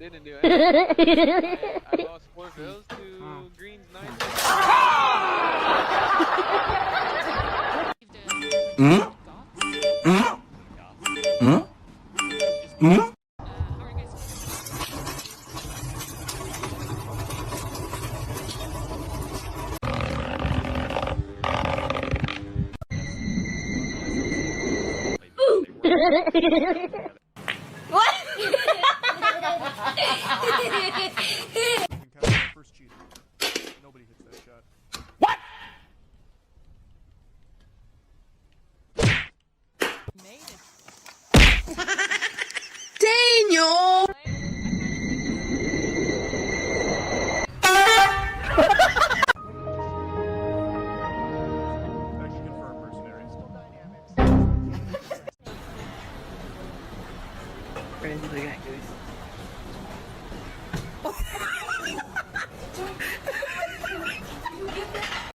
didn't do anything. I lost 4 bills to Green's 9. What? First cheater. Nobody hits that shot. What? Made it. Daniel! Actually good for our mercenary. Friends, look at